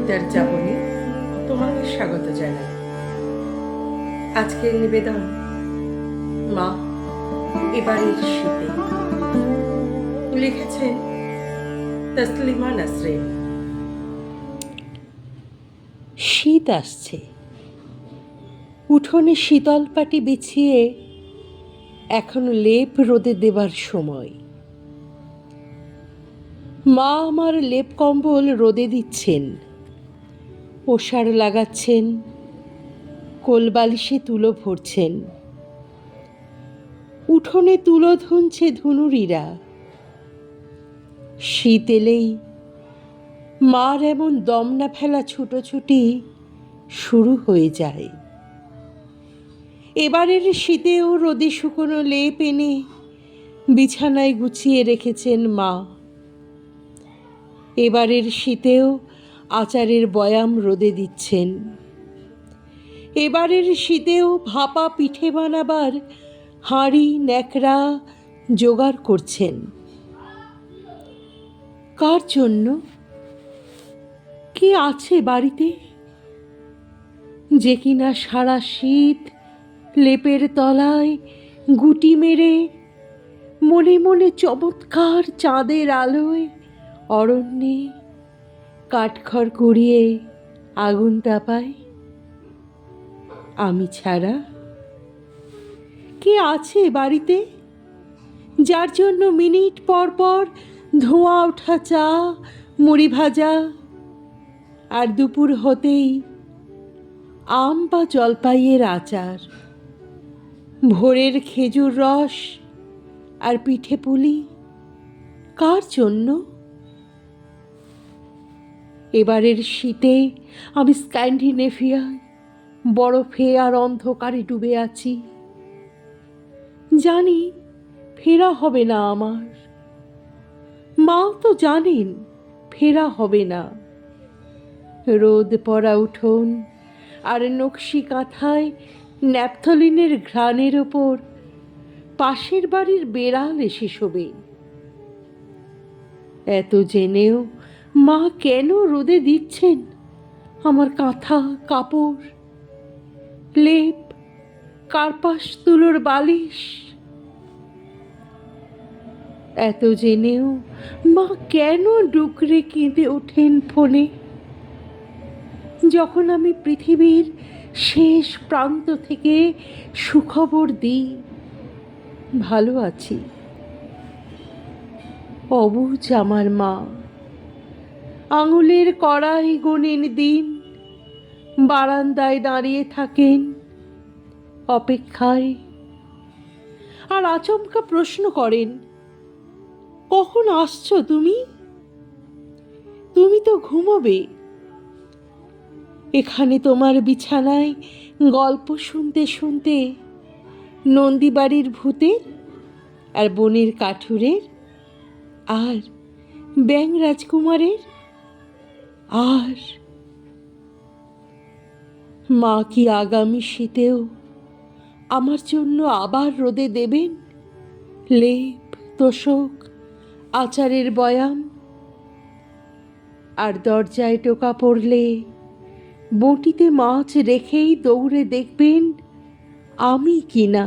কবিতার যাপনে তোমাকে স্বাগত জানাই। আজকের নিবেদন মা এবারের শীতে, লিখেছেন তসলিমা নাসরিন। শীত আসছে, উঠোনে শীতল পাটি বিছিয়ে এখনো লেপ রোদে দেবার সময়। মা আমার লেপ কম্বল রোদে দিচ্ছেন, ওষার লাগাচ্ছেন, কোলবালিশে তুলো ভরছেন। উঠোনে তুলো ধুনছে ধুনুরিরা। শীত এলেই মার এমন দম না ফেলা ছুটোছুটি শুরু হয়ে যায়। এবারের শীতেও রোদে শুকনো লেপ এনে বিছানায় গুছিয়ে রেখেছেন মা। এবারের শীতেও আচারের বয়াম রোদে দিচ্ছেন। এবারের শীতেও ভাপা পিঠে বানাবার হাঁড়ি ন্যাকড়া জোগাড় করছেন। কার জন্য? কে আছে বাড়িতে যে কিনা সারা শীত লেপের তলায় গুটি মেরে মনে মনে চমৎকার চাঁদের আলোয় অরণ্যে কাঠখড় কুড়িয়ে আগুন তাপায়? আমি ছাড়া কে আছে বাড়িতে যার জন্য মিনিট পর পর ধোঁয়া ওঠা চা, মুড়ি ভাজা, আর দুপুর হতেই আম বা জলপাইয়ের আচার, ভোরের খেজুর রস আর পিঠে পুলি? কার জন্য? এবারের শীতে আমি স্ক্যান্ডিনেভিয়ায় বরফে আর অন্ধকারে ডুবে আছি। জানি ফেরা হবে না আমার, মা তো জানেন ফেরা হবে না। রোদ পড়া উঠোন আর নকশি কাঁথায় ন্যাপথলিনের ঘ্রাণের ওপর পাশের বাড়ির বেড়াল এসে শোবে। এত জেনেও মা কেন রোদে দিচ্ছেন আমার কাঁথা, কাপড়, লেপ, কার্পাস তুলোর বালিশ? এত জেনেও মা কেন ডুকরে কেঁদে ওঠেন ফোনে যখন আমি পৃথিবীর শেষ প্রান্ত থেকে সুখবর দিই ভালো আছি? অবুঝ আমার মা, আঙুলের কড়াই গোনেন দিন, বারান্দায় দাঁড়িয়ে থাকেন অপেক্ষায়, আর আচমকা প্রশ্ন করেন, কখন আসছো তুমি? তুমি তো ঘুমোবে। এখানে তোমার বিছানায় গল্প শুনতে শুনতে নন্দীবাড়ির ভূতের আর বনের কাঠুরের আর ব্যাং রাজকুমারের। আর মা কি আগামী শীতেও আমার জন্য আবার রোদে দেবেন লেপ, তোশক, আচারের বয়াম? আর দরজায় টোকা পড়লে বঁটিতে মাছ রেখেই দৌড়ে দেখবেন আমি কিনা